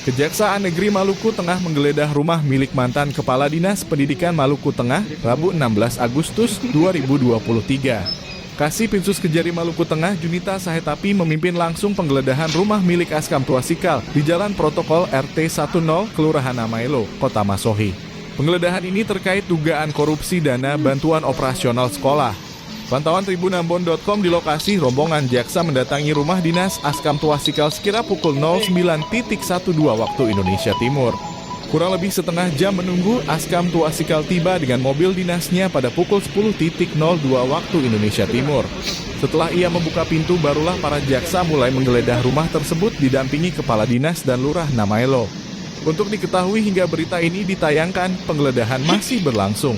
Kejaksaan Negeri Maluku Tengah menggeledah rumah milik mantan Kepala Dinas Pendidikan Maluku Tengah, Rabu 16 Agustus 2023. Kasipinsus Kejari Maluku Tengah, Junita Sahetapi memimpin langsung penggeledahan rumah milik Askam Tuasikal di Jalan Protokol RT 10, Kelurahan Namaelo, Kota Masohi. Penggeledahan ini terkait dugaan korupsi dana bantuan operasional sekolah. Pantauan tribunambon.com di lokasi, rombongan jaksa mendatangi rumah dinas Askam Tuasikal sekira pukul 09.12 waktu Indonesia Timur. Kurang lebih setengah jam menunggu, Askam Tuasikal tiba dengan mobil dinasnya pada pukul 10.02 waktu Indonesia Timur. Setelah ia membuka pintu, barulah para jaksa mulai menggeledah rumah tersebut didampingi Kepala Dinas dan Lurah Namaelo. Untuk diketahui hingga berita ini ditayangkan, penggeledahan masih berlangsung.